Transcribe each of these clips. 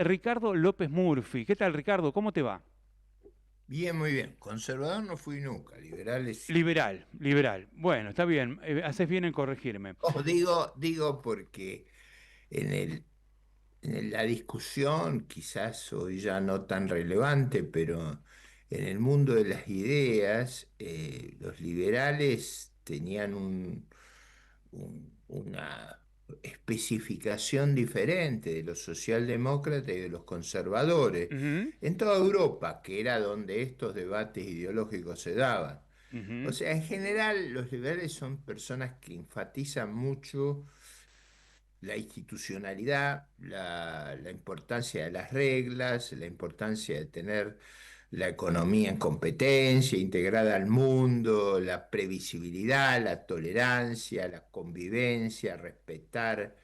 Ricardo López Murphy. ¿Qué tal, Ricardo? ¿Cómo te va? Bien, muy bien. Conservador no fui nunca, liberales sí. Liberal, liberal. Bueno, está bien, haces bien en corregirme. Digo porque en la discusión, quizás hoy ya no tan relevante, pero en el mundo de las ideas, los liberales tenían una especificación diferente de los socialdemócratas y de los conservadores. Ujú, En toda Europa, que era donde estos debates ideológicos se daban. O ujú, sea, en general los liberales son personas que enfatizan mucho la institucionalidad, la importancia de las reglas, la importancia de tener la economía en competencia, integrada al mundo, la previsibilidad, la tolerancia, la convivencia, respetar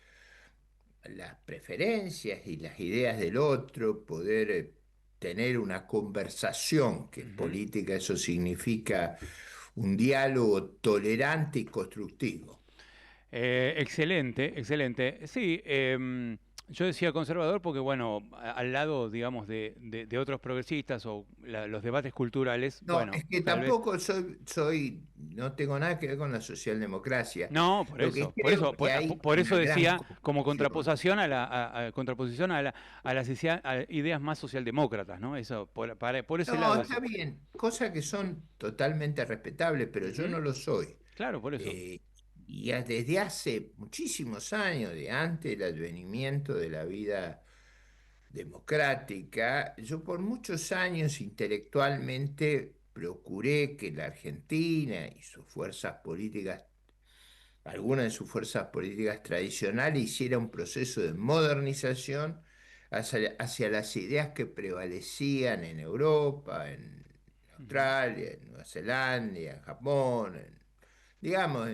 las preferencias y las ideas del otro, poder tener una conversación, que en ujú. política eso significa un diálogo tolerante y constructivo. Excelente, excelente. Sí, yo decía conservador porque, bueno, al lado, digamos, de otros progresistas o los debates culturales, No, bueno, es que tal vez. tampoco no tengo nada que ver con la socialdemocracia. No, Lo que por creo eso, que hay por eso una gran decía como confusión. contraposición a contraposición a las ideas más socialdemócratas, ¿no? Eso, por ese No, lado está decía. bien, cosas que son totalmente respetables, pero yo Ujú, no lo soy. claro, por eso. Eh, desde hace muchísimos años, de antes del advenimiento de la vida democrática, yo por muchos años intelectualmente procuré que la Argentina y sus fuerzas políticas, algunas de sus fuerzas políticas tradicionales, hiciera un proceso de modernización hacia las ideas que prevalecían en Europa, en Ujú, Australia, en Nueva Zelanda, en Japón, digamos,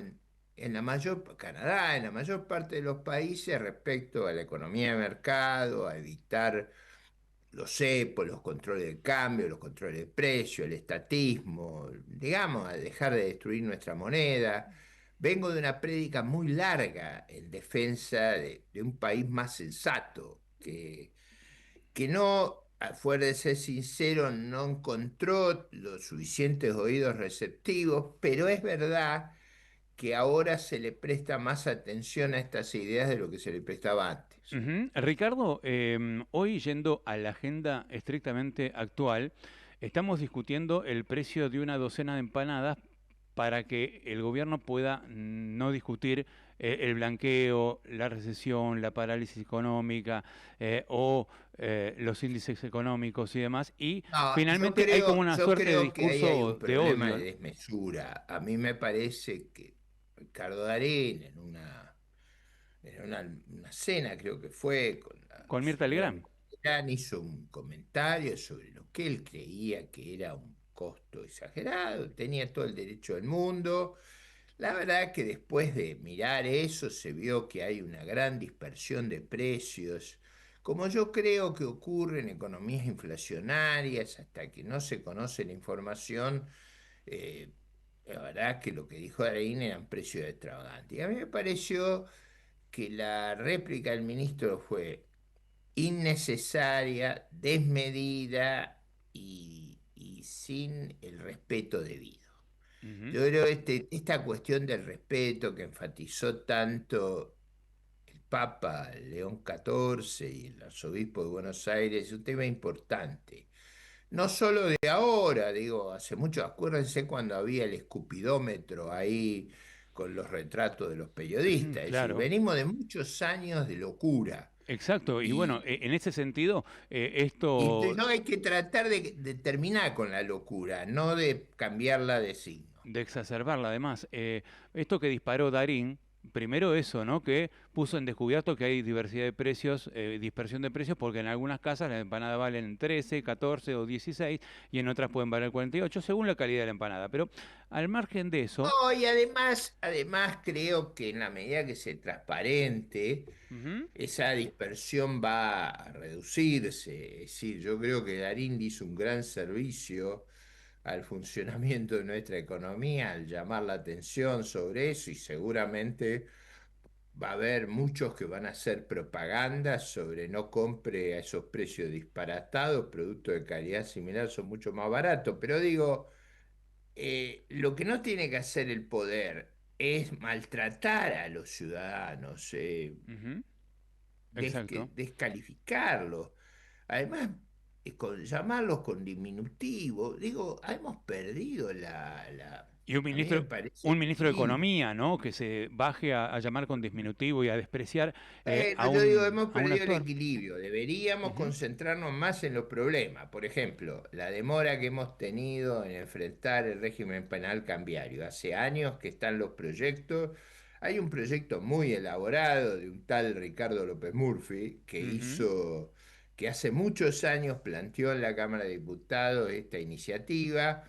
en la mayor, Canadá, en la mayor parte de los países respecto a la economía de mercado, a evitar los cepos, los controles de cambio, los controles de precio, el estatismo, digamos, a dejar de destruir nuestra moneda. Vengo de una prédica muy larga en defensa de un país más sensato, que no, fuera de ser sincero, no encontró los suficientes oídos receptivos, pero es verdad que ahora se le presta más atención a estas ideas de lo que se le prestaba antes. ujú. Ricardo, hoy yendo a la agenda estrictamente actual, estamos discutiendo el precio de una docena de empanadas para que el gobierno pueda no discutir el blanqueo, la recesión, la parálisis económica o los índices económicos y demás. Y No, finalmente hay como una yo suerte de creo que ahí hay discurso un de problema odio, de ¿no? desmesura. A mí me parece que Ricardo Darín una cena, creo que fue, con la Con Mirta señora Legrand. Mitterrand, hizo un comentario sobre lo que él creía que era un costo exagerado, tenía todo el derecho del mundo. La verdad que después de mirar eso se vio que hay una gran dispersión de precios, como yo creo que ocurre en economías inflacionarias, hasta que no se conoce la información. eh, la verdad que lo que dijo Darín eran precios extravagantes. Y a mí me pareció que la réplica del ministro fue innecesaria, desmedida y sin el respeto debido. Ujú. Yo creo que esta cuestión del respeto que enfatizó tanto el Papa León XIV y el arzobispo de Buenos Aires es un tema importante. No solo de ahora, digo, hace mucho, acuérdense cuando había el escupidómetro ahí con los retratos de los Ujú, periodistas, es decir, claro. venimos de muchos años de locura Exacto, y bueno, y, en ese sentido, y esto no hay que tratar de terminar con la locura, no de cambiarla de signo. de exacerbarla, además, esto que disparó Darín, primero eso, ¿no? Que puso en descubierto que hay diversidad de precios, dispersión de precios, porque en algunas casas las empanadas valen 13, 14 o 16 y en otras pueden valer 48 según la calidad de la empanada. Pero al margen de eso, No, y además creo que en la medida que se transparente, ujú, esa dispersión va a reducirse. Es decir, yo creo que Darín hizo un gran servicio al funcionamiento de nuestra economía al llamar la atención sobre eso y seguramente va a haber muchos que van a hacer propaganda sobre no compre a esos precios disparatados, productos de calidad similar son mucho más baratos, pero digo, lo que no tiene que hacer el poder es maltratar a los ciudadanos, Ujú, exacto. descalificarlos. Además, llamarlos con diminutivo, digo, hemos perdido Y a mí me parece, un el ministro de equilibrio. Economía, ¿no? Que se baje a llamar con disminutivo y a despreciar Yo digo, hemos a un perdido el actor. equilibrio. Deberíamos Ujú, concentrarnos más en los problemas. Por ejemplo, la demora que hemos tenido en enfrentar el régimen penal cambiario. Hace años que están los proyectos. Hay un proyecto muy elaborado de un tal Ricardo López Murphy ujú, que hace muchos años planteó en la Cámara de Diputados esta iniciativa.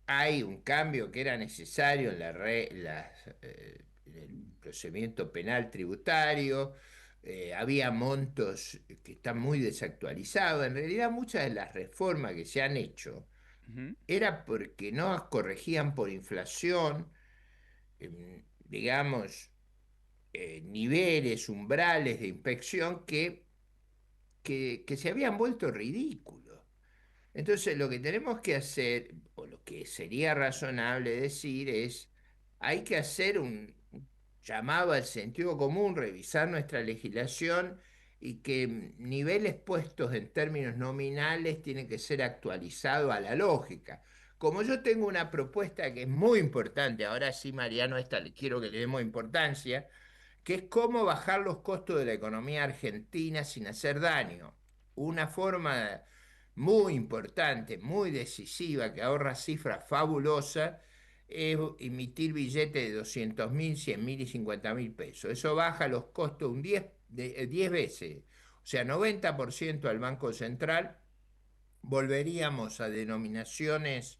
Hay un cambio que era necesario en en el procedimiento penal tributario. Había montos que están muy desactualizados. En realidad, muchas de las reformas que se han hecho ujú, era porque no corregían por inflación, digamos, niveles, umbrales de inspección que se habían vuelto ridículos. Entonces, lo que tenemos que hacer, o lo que sería razonable decir, es, hay que hacer un llamado al sentido común, revisar nuestra legislación y que niveles puestos en términos nominales tienen que ser actualizados a la lógica. Como yo tengo una propuesta que es muy importante, ahora sí, Mariano, esta le quiero que le demos importancia, que es cómo bajar los costos de la economía argentina sin hacer daño. Una forma muy importante, muy decisiva, que ahorra cifras fabulosas, es emitir billetes de 200.000, 100.000 y 50.000 pesos. Eso baja los costos 10 veces, o sea, 90% al Banco Central. Volveríamos a denominaciones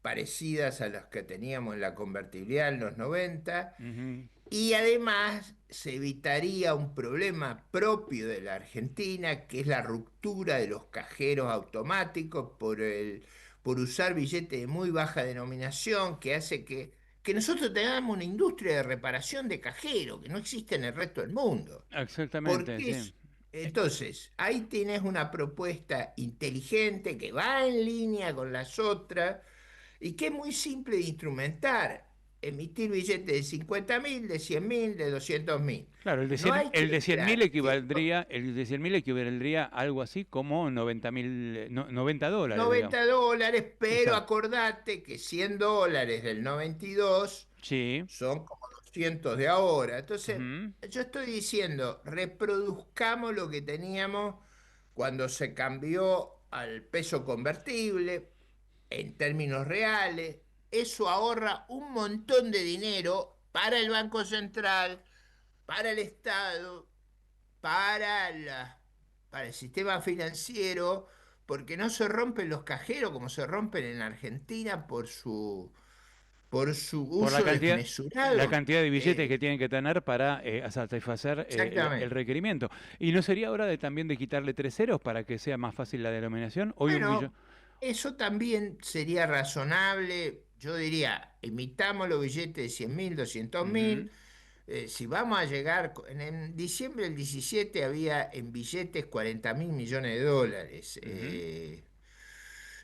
parecidas a las que teníamos en la convertibilidad en los 90 ujú. y además se evitaría un problema propio de la Argentina, que es la ruptura de los cajeros automáticos por usar billetes de muy baja denominación, que hace que nosotros tengamos una industria de reparación de cajeros que no existe en el resto del mundo. Exactamente, Porque sí. Eh, entonces, ahí tienes una propuesta inteligente que va en línea con las otras y que es muy simple de instrumentar. Emitir billetes de 50.000, de 100.000, de 200.000. Claro, No hay que el de 100.000 esperar que el de 100.000 equivaldría a algo así como 90.000, $90, digamos. 90 dólares, pero Exacto. acordate que 100 dólares del 92 Sí. son como 200 de ahora. Entonces, Ujú, yo estoy diciendo, reproduzcamos lo que teníamos cuando se cambió al peso convertible en términos reales. Eso ahorra un montón de dinero para el Banco Central, para el Estado, para para el sistema financiero, porque no se rompen los cajeros como se rompen en Argentina por su por uso la desmesurado. cantidad de billetes que tienen que tener para satisfacer el Exactamente. requerimiento. ¿Y no sería hora de también de quitarle 3 ceros para que sea más fácil la denominación? Hoy un millón. Bueno, eso también sería razonable. Yo diría, imitamos los billetes de 100.000, 200.000. Ujú, Si vamos a llegar, en diciembre del 17 había en billetes 40.000 millones de dólares. ujú,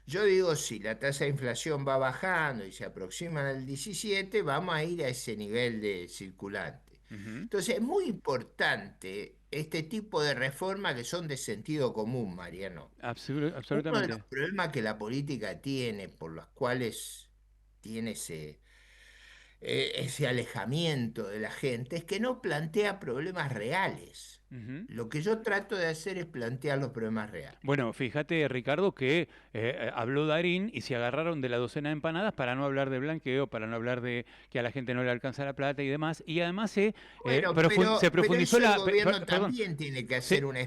Yo digo, si la tasa de inflación va bajando y se aproxima al 17, vamos a ir a ese nivel de circulante. ujú. Entonces, es muy importante este tipo de reformas que son de sentido común, Mariano. Uno de los Absolutamente. problemas que la política tiene, por los cuales tiene ese alejamiento de la gente, es que no plantea problemas reales. Ujú. Lo que yo trato de hacer es plantear los problemas reales. Bueno, fíjate, Ricardo, que habló Darín y se agarraron de la docena de empanadas para no hablar de blanqueo, para no hablar de que a la gente no le alcanza la plata y demás. Y además Bueno, se pero profundizó eso el la... gobierno perdón, también tiene que hacer se, una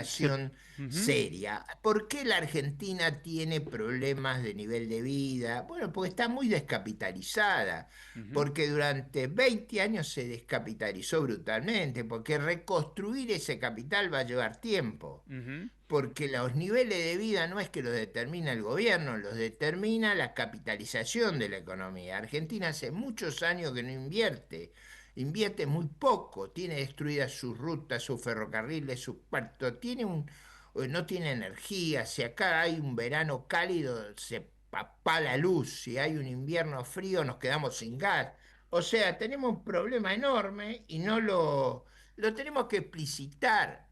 se- explicación ujú, seria. ¿Por qué la Argentina tiene problemas de nivel de vida? Bueno, porque está muy descapitalizada, ujú, porque durante 20 años se descapitalizó brutalmente, porque reconstruir ese capital va a llevar tiempo. ujú, Porque los niveles de vida no es que los determina el gobierno, los determina la capitalización de la economía. Argentina hace muchos años que no invierte invierte muy poco, tiene destruidas sus rutas, sus ferrocarriles, sus puertos, no tiene energía. Si acá hay un verano cálido, se papá la luz. Si hay un invierno frío, nos quedamos sin gas. O sea, tenemos un problema enorme y lo tenemos que explicitar.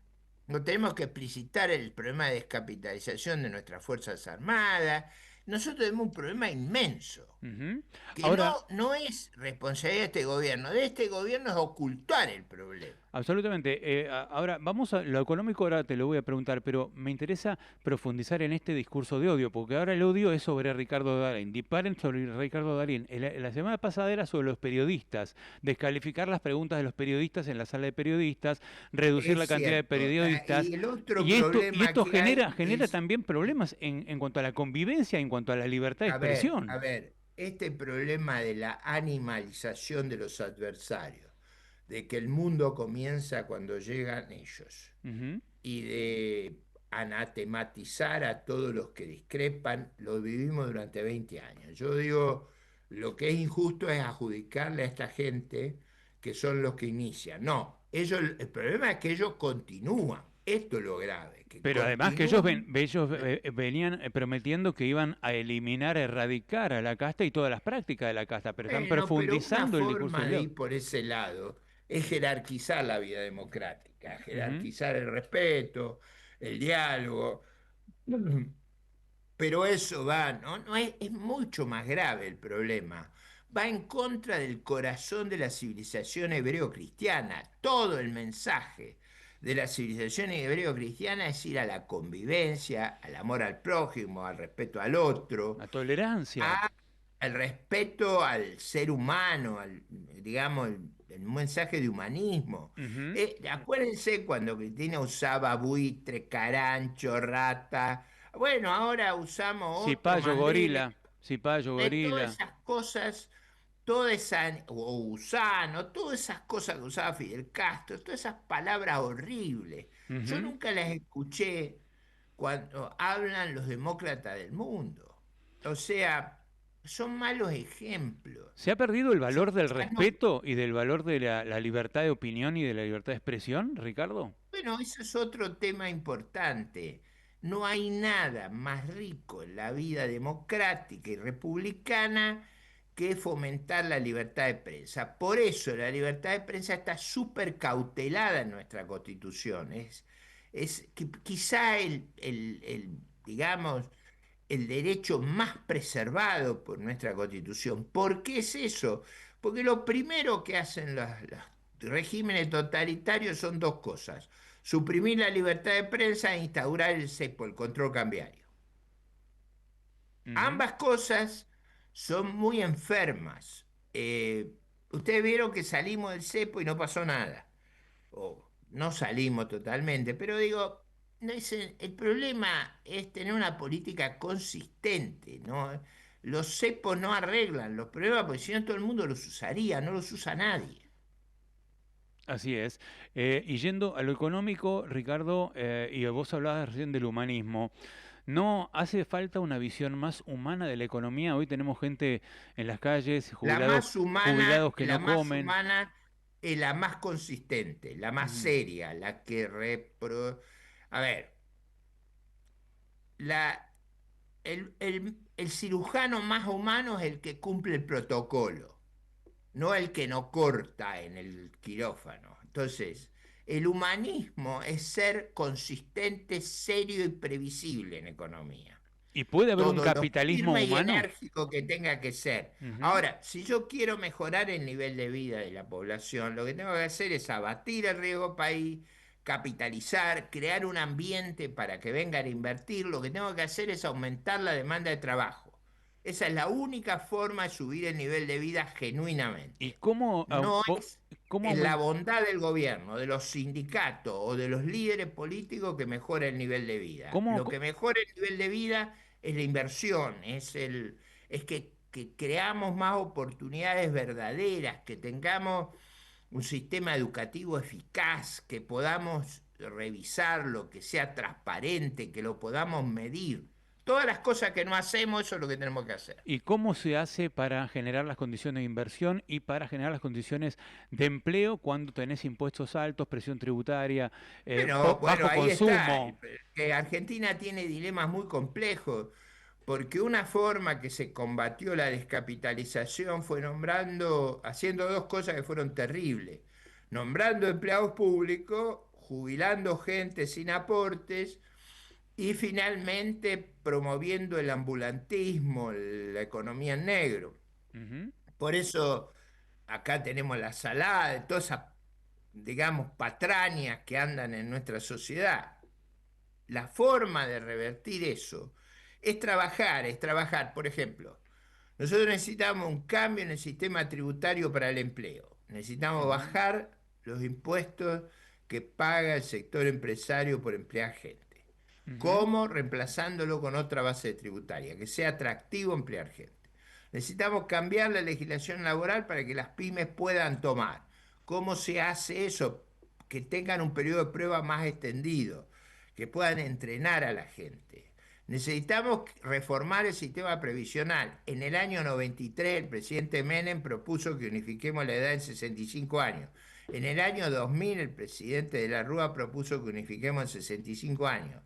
No tenemos que explicitar el problema de descapitalización de nuestras Fuerzas Armadas. Nosotros tenemos un problema inmenso Ujú. que Ahora, no es responsabilidad de este gobierno. De este gobierno es ocultar el problema. absolutamente. Ahora, vamos a lo económico, ahora te lo voy a preguntar, pero me interesa profundizar en este discurso de odio, porque ahora el odio es sobre Ricardo Darín. Disparen sobre Ricardo Darín. La semana pasada era sobre los periodistas, descalificar las preguntas de los periodistas en la sala de periodistas, reducir la Es cantidad de cierto. periodistas. Y el otro Y problema esto que hay genera es, también problemas en cuanto a la convivencia, en cuanto a la libertad de a expresión. ver, este problema de la animalización de los adversarios, de que el mundo comienza cuando llegan ellos, Ujú. y de anatematizar a todos los que discrepan, lo vivimos durante 20 años. Yo digo, lo que es injusto es adjudicarle a esta gente que son los que inician. No, el problema es que ellos continúan. Esto es lo grave, que Pero además que continúan. ellos venían prometiendo que iban a eliminar, erradicar a la casta y todas las prácticas de la casta, pero están Bueno, pero una profundizando el discurso forma del de odio. ir por ese lado es jerarquizar la vida democrática, Ujú. jerarquizar el respeto, el diálogo. Pero eso va, ¿no? No es mucho más grave el problema. Va en contra del corazón de la civilización hebreo-cristiana. Todo el mensaje de la civilización hebreo-cristiana es ir a la convivencia, al amor al prójimo, al respeto al otro, La tolerancia. a- al respeto al ser humano, digamos, el mensaje de humanismo. Ujú. Acuérdense cuando Cristina usaba buitre, carancho, rata. Bueno, ahora usamos otro Cipayo, más leve. gorila. Cipayo, De todas gorila. esas cosas, toda esa, o gusano, todas esas cosas que usaba Fidel Castro, todas esas palabras horribles. Yo Ujú. nunca las escuché cuando hablan los demócratas del mundo. O sea, son malos ejemplos. ¿Se ha perdido el Ya, valor del ya no. respeto y del valor de la libertad de opinión y de la libertad de expresión, Ricardo? Bueno, eso es otro tema importante. No hay nada más rico en la vida democrática y republicana que fomentar la libertad de prensa. Por eso la libertad de prensa está súper cautelada en nuestra Constitución. Quizá digamos, el derecho más preservado por nuestra Constitución. ¿Por qué es eso? Porque lo primero que hacen los regímenes totalitarios son dos cosas: suprimir la libertad de prensa e instaurar el cepo, el control cambiario. Ujú. Ambas cosas son muy enfermas. Ustedes vieron que salimos del cepo y no pasó nada, o no salimos totalmente, pero digo, no el problema es tener una política consistente, ¿no? Los cepos no arreglan los problemas, porque si no todo el mundo los usaría, no los usa nadie. Así es. Y yendo a lo económico, Ricardo, y vos hablabas recién del humanismo, ¿no hace falta una visión más humana de la economía? Hoy tenemos gente en las calles, jubilados que La no más comen. humana es la más consistente, la más Ujú. seria, la que A ver, la, el cirujano más humano es el que cumple el protocolo, no el que no corta en el quirófano. Entonces, el humanismo es ser consistente, serio y previsible en economía. ¿Y puede haber un Todo lo capitalismo firme y humano? enérgico que tenga que ser. Ujú. Ahora, si yo quiero mejorar el nivel de vida de la población, lo que tengo que hacer es abatir el riesgo país, capitalizar, crear un ambiente para que vengan a invertir. Lo que tengo que hacer es aumentar la demanda de trabajo. Esa es la única forma de subir el nivel de vida ¿Y genuinamente. cómo, No es cómo en la aumentar? bondad del gobierno, de los sindicatos o de los líderes políticos que mejora el nivel de vida. ¿Cómo, Lo que mejora el nivel de vida es la inversión, es que creamos más oportunidades verdaderas, que tengamos un sistema educativo eficaz, que podamos revisarlo, que sea transparente, que lo podamos medir. Todas las cosas que no hacemos, eso es lo que tenemos que hacer. ¿Y cómo se hace para generar las condiciones de inversión y para generar las condiciones de empleo cuando tenés impuestos altos, presión tributaria, Bueno, bajo ahí está. consumo? Que Argentina tiene dilemas muy complejos, porque una forma que se combatió la descapitalización fue haciendo dos cosas que fueron terribles. Nombrando empleados públicos, jubilando gente sin aportes y finalmente promoviendo el ambulantismo, la economía en negro. Ujú, Por eso acá tenemos la salada de todas esas, digamos, patrañas que andan en nuestra sociedad. La forma de revertir eso es trabajar, por ejemplo, nosotros necesitamos un cambio en el sistema tributario para el empleo. Necesitamos ujú, bajar los impuestos que paga el sector empresario por emplear gente. ujú. ¿Cómo? Reemplazándolo con otra base tributaria, que sea atractivo emplear gente. Necesitamos cambiar la legislación laboral para que las pymes puedan tomar. ¿Cómo se hace eso? Que tengan un periodo de prueba más extendido, que puedan entrenar a la gente. Necesitamos reformar el sistema previsional. En el año 93 el presidente Menem propuso que unifiquemos la edad en 65 años. En el año 2000 el presidente de la Rúa propuso que unifiquemos en 65 años.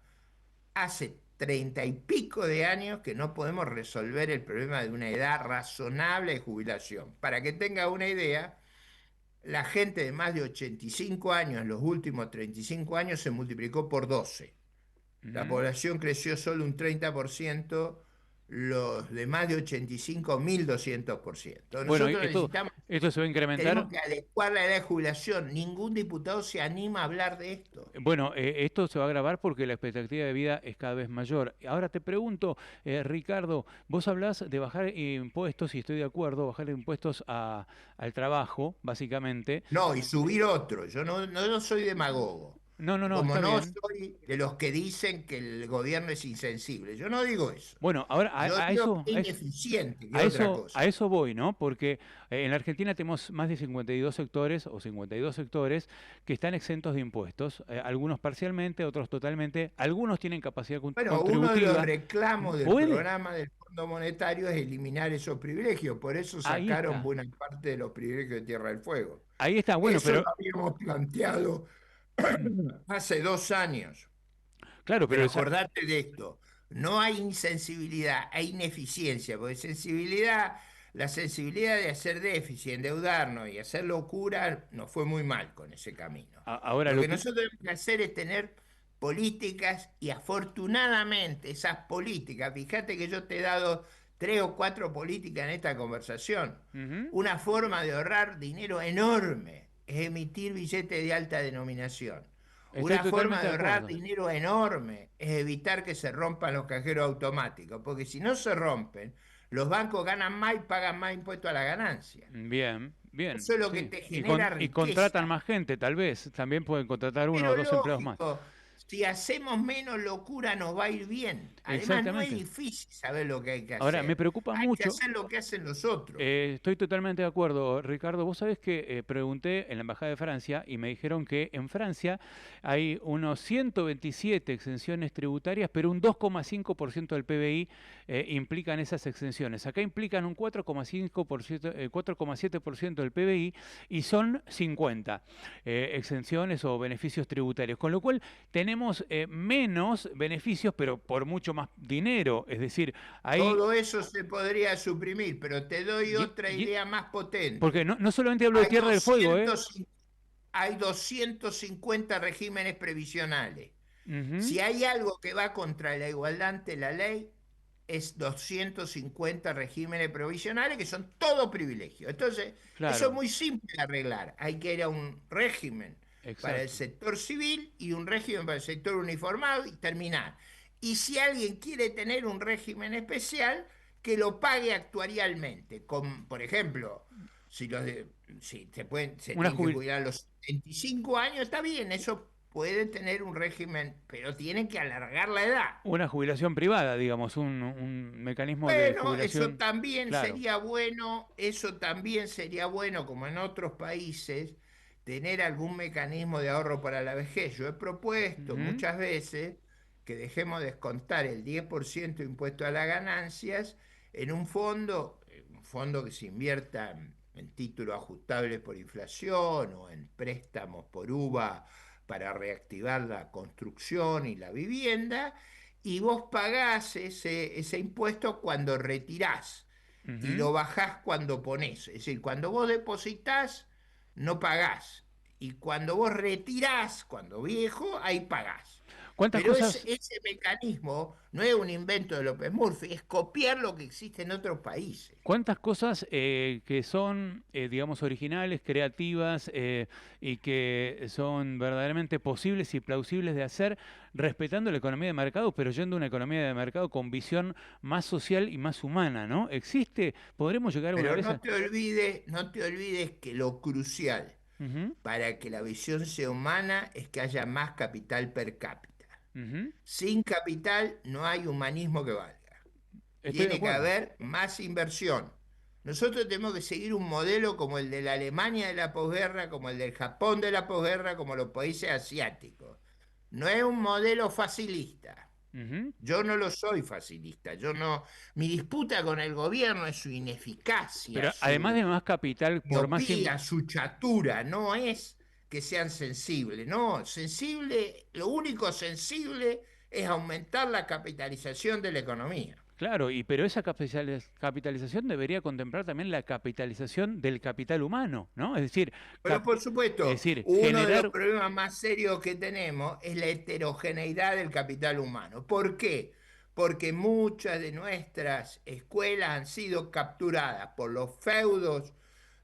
Hace 30 y pico de años que no podemos resolver el problema de una edad razonable de jubilación. Para que tenga una idea, la gente de más de 85 años en los últimos 35 años se multiplicó por 12. La Ujú. población creció solo un 30%, los de más de 85, 1200%. Bueno, Nosotros necesitamos, esto se va a tenemos incrementar. que adecuar la edad de jubilación. Ningún diputado se anima a hablar de esto. Bueno, esto se va a agravar porque la expectativa de vida es cada vez mayor. Ahora te pregunto, Ricardo, vos hablás de bajar impuestos, y estoy de acuerdo, bajar impuestos al trabajo, básicamente. No, y subir otro. Yo no soy demagogo. No, no, no, Como está no bien. soy de los que dicen que el gobierno es insensible. Yo no digo eso. Bueno, ahora Yo digo que es ineficiente, que es otra a cosa. eso voy, ¿no? Porque en la Argentina tenemos más de 52 sectores o 52 sectores que están exentos de impuestos, algunos parcialmente, otros totalmente, algunos tienen capacidad Bueno, uno de los contributiva. reclamos del ¿Puede? programa del Fondo Monetario es eliminar esos privilegios. Por eso Ahí sacaron está. buena parte de los privilegios de Tierra del Fuego. Ahí está, bueno, Eso lo pero habíamos planteado hace 2 años. claro, Pero acordate de esto, no hay insensibilidad, hay ineficiencia, porque la sensibilidad de hacer déficit, endeudarnos y hacer locura nos fue muy mal con ese camino. ahora Lo lo que que... nosotros tenemos que hacer es tener políticas y afortunadamente esas políticas, fíjate que yo te he dado 3 o 4 políticas en esta conversación, Ujú, una forma de ahorrar dinero enorme es emitir billetes de alta denominación. estoy Una forma totalmente de de ahorrar acuerdo. dinero enorme es evitar que se rompan los cajeros automáticos, porque si no se rompen, los bancos ganan más y pagan más impuestos a la ganancia. Bien, bien, Eso es lo que sí. te genera Y contratan riqueza. más gente, tal vez. También pueden contratar uno o Pero dos empleados más. lógico, si hacemos menos locura nos va a ir bien. Además, no es Exactamente. difícil saber lo que hay que Ahora, me hacer. preocupa Hay que mucho. hacer lo que hacen los otros. Estoy totalmente de acuerdo, Ricardo. Vos sabés que pregunté en la Embajada de Francia y me dijeron que en Francia hay unos 127 exenciones tributarias, pero un 2,5% del PBI implican esas exenciones. Acá implican un 4,5%, 4,7% del PBI y son 50 exenciones o beneficios tributarios. Con lo cual tenemos menos beneficios, pero por mucho más dinero. Es decir, hay... Todo eso se podría suprimir, pero te doy y- otra y- idea más porque potente. no solamente hablo de Hay Tierra del Fuego, ¿eh? 200, hay 250 regímenes previsionales. Ujú, Si hay algo que va contra la igualdad ante la ley, es 250 regímenes provisionales que son todo privilegios. Entonces, eso es claro, muy simple de arreglar. Hay que ir a un régimen para el exacto. sector civil y un régimen para el sector uniformado y terminar. Y si alguien quiere tener un régimen especial, que lo pague actuarialmente. Por ejemplo, si, los si se Una tienen que jubil- jubilar a los 25 años, está bien, eso puede tener un régimen, pero tienen que alargar la edad. una jubilación privada, digamos, un mecanismo de Bueno, eso jubilación, también claro. sería bueno, eso también sería bueno, como en otros países, tener algún mecanismo de ahorro para la vejez. Yo he propuesto Ujú, muchas veces que dejemos descontar el 10% de impuesto a las ganancias en un fondo que se invierta en títulos ajustables por inflación o en préstamos por UVA para reactivar la construcción y la vivienda, y vos pagás ese impuesto cuando retirás y Ujú. lo bajás cuando ponés. Es decir, cuando vos depositas, no pagás. Y cuando vos retirás, cuando viejo, ahí pagás. ¿Cuántas Pero cosas? ese mecanismo no es un invento de López Murphy, es copiar lo que existe en otros países. ¿Cuántas cosas que son, digamos, originales, creativas y que son verdaderamente posibles y plausibles de hacer, respetando la economía de mercado, pero yendo a una economía de mercado con visión más social y más humana, ¿no? ¿Existe? ¿Podremos llegar alguna Pero vez a...? no te olvides que lo crucial Ujú, para que la visión sea humana es que haya más capital per cápita. ujú. Sin capital no hay humanismo que valga. Estoy de Tiene que acuerdo. haber más inversión. Nosotros tenemos que seguir un modelo como el de la Alemania de la posguerra, como el del Japón de la posguerra, como los países asiáticos. No es un modelo facilista. Ujú. Yo no lo soy facilista. Yo no. Mi disputa con el gobierno es su ineficacia, Pero además de su más capital, por más... miopía, su chatura. No es que sean sensibles. No, sensible, lo único sensible es aumentar la capitalización de la economía. Claro, y pero esa capitalización debería contemplar también la capitalización del capital humano, ¿no? Pero por Es supuesto, decir, uno de los generar... problemas más serios que tenemos es la heterogeneidad del capital humano. ¿Por qué? Porque muchas de nuestras escuelas han sido capturadas por los feudos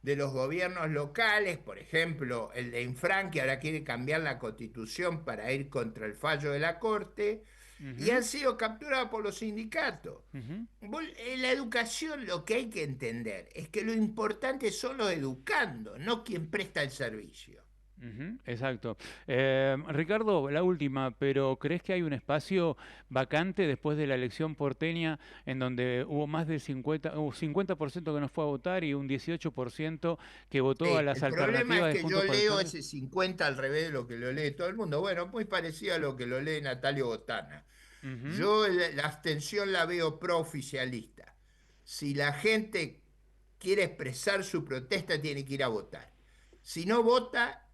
de los gobiernos locales, por ejemplo, el de Infran, que ahora quiere cambiar la constitución para ir contra el fallo de la Corte, y Ujú, han sido capturadas por los sindicatos. ujú. En la educación lo que hay que entender es que lo importante son los educandos, no quien presta el servicio. Ujú, exacto. Ricardo, la última, pero ¿crees que hay un espacio vacante después de la elección porteña en donde hubo más de 50% que no fue a votar y un 18% que votó a las El problema es alternativas de que yo Juntos por el leo Cambio? ese 50 al revés de lo que lo lee todo el mundo. Bueno, muy parecido a lo que lo lee Natalio Botana. Ujú, Yo la abstención la veo pro-oficialista. Si la gente quiere expresar su protesta, tiene que ir a votar. Si no vota,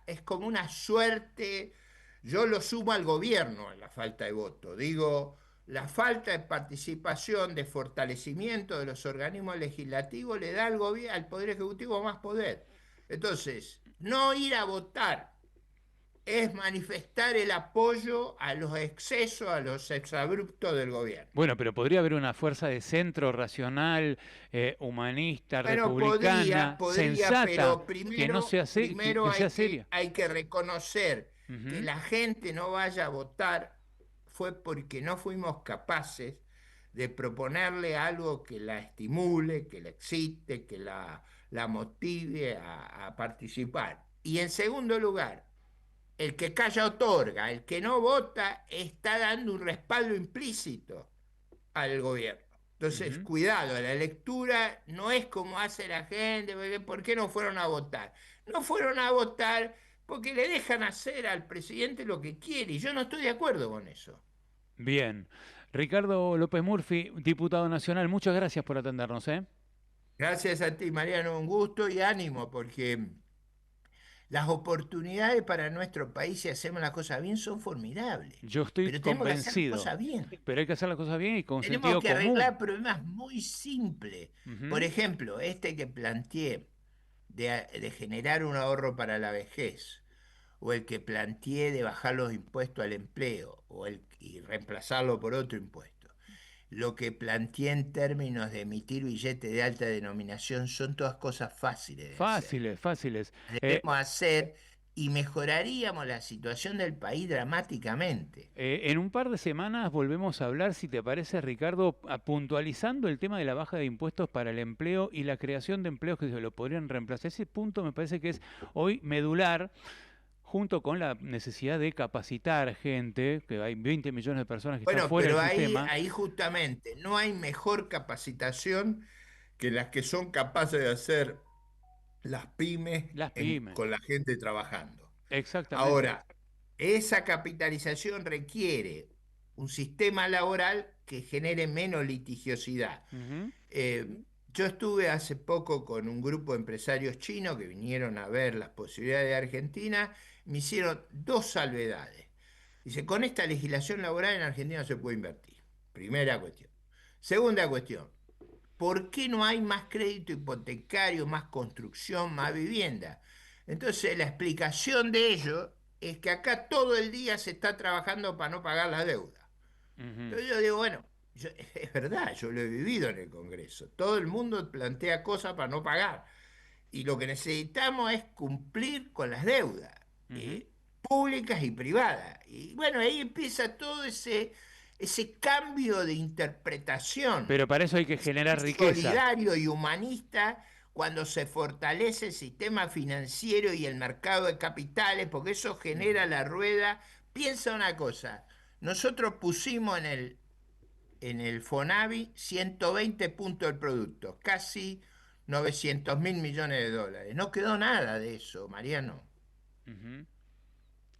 es como una suerte. Yo lo sumo al gobierno en la falta de voto. Digo, la falta de participación, de fortalecimiento de los organismos legislativos le da al Poder Ejecutivo más poder. Entonces, no ir a votar es manifestar el apoyo a los excesos, a los exabruptos del gobierno. bueno, pero podría haber una fuerza de centro racional, humanista, Bueno, republicana, sensata, pero que no sea, primero que sea seria. hay que reconocer que Ujú, la gente no vaya a votar fue porque no fuimos capaces de proponerle algo que la estimule, que la excite, que la motive a participar. Y en segundo lugar, el que calla otorga, el que no vota está dando un respaldo implícito al gobierno. Entonces, ujú. cuidado, la lectura no es como hace la gente, porque ¿por qué no fueron a votar? No fueron a votar porque le dejan hacer al presidente lo que quiere, y yo no estoy de acuerdo con eso. Bien. Ricardo López Murphy, diputado nacional, muchas gracias por atendernos, ¿eh? Gracias a ti, Mariano, un gusto y ánimo, porque las oportunidades para nuestro país, si hacemos las cosas bien, son formidables. Yo estoy Pero tenemos que hacer las convencido, cosas bien. pero hay que hacer las cosas bien y con Tenemos sentido que común. arreglar problemas muy simples. Por Ujú, ejemplo, este que planteé de generar un ahorro para la vejez, o el que planteé de bajar los impuestos al empleo, y reemplazarlo por otro impuesto. Lo que planteé en términos de emitir billetes de alta denominación son todas cosas fáciles de hacer. fáciles, fáciles. Eh, Debemos hacer y mejoraríamos la situación del país dramáticamente. en un par de semanas volvemos a hablar, si te parece, Ricardo, puntualizando el tema de la baja de impuestos para el empleo y la creación de empleos que se lo podrían reemplazar. Ese punto me parece que es hoy medular, junto con la necesidad de capacitar gente, que hay 20 millones de personas que están Bueno, fuera del pero sistema. ahí justamente no hay mejor capacitación que las que son capaces de hacer las pymes Las pymes, con la gente trabajando. exactamente. Ahora, esa capitalización requiere un sistema laboral que genere menos litigiosidad. Ujú, Yo estuve hace poco con un grupo de empresarios chinos que vinieron a ver las posibilidades de Argentina, me hicieron dos salvedades. Dice, con esta legislación laboral en Argentina no se puede invertir. Primera cuestión. Segunda cuestión, ¿por qué no hay más crédito hipotecario, más construcción, más vivienda? Entonces, la explicación de ello es que acá todo el día se está trabajando para no pagar la deuda. ujú. Entonces yo digo, bueno, es verdad, yo lo he vivido en el Congreso. Todo el mundo plantea cosas para no pagar. Y lo que necesitamos es cumplir con las deudas, Ujú. públicas y privadas. Y bueno, ahí empieza todo ese cambio de interpretación Pero para eso hay que generar riqueza. solidario y humanista cuando se fortalece el sistema financiero y el mercado de capitales, porque eso genera Ujú. la rueda. Piensa una cosa, nosotros pusimos en el FONAVI 120 puntos del producto, casi 900.000 millones de dólares. No quedó nada de eso, Mariano. Ujú.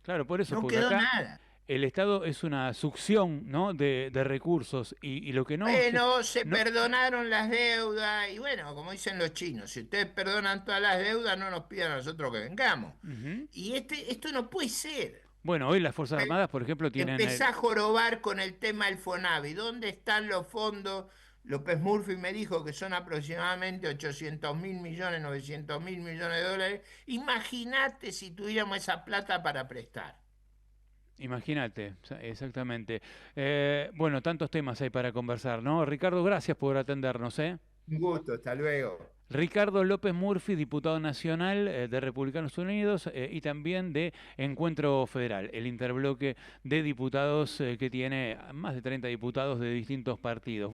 Claro, por eso, No porque quedó acá nada. el Estado es una succión, ¿no? de recursos y lo que Bueno, se no, perdonaron las deudas y bueno, como dicen los chinos, si ustedes perdonan todas las deudas, no nos pidan a nosotros que vengamos. Ujú. Y esto no puede ser. Bueno, hoy las Fuerzas Pe- Armadas, por ejemplo, tienen Empezá a jorobar con el tema del FONAVI. ¿Dónde están los fondos? López Murphy me dijo que son aproximadamente 800.000 millones, 900.000 millones de dólares. Imagínate si tuviéramos esa plata para prestar. imagínate, exactamente. Bueno, tantos temas hay para conversar, ¿no? Ricardo, gracias por atendernos, ¿eh? Un gusto, hasta luego. Ricardo López Murphy, diputado nacional de Republicanos Unidos y también de Encuentro Federal, el interbloque de diputados que tiene más de 30 diputados de distintos partidos.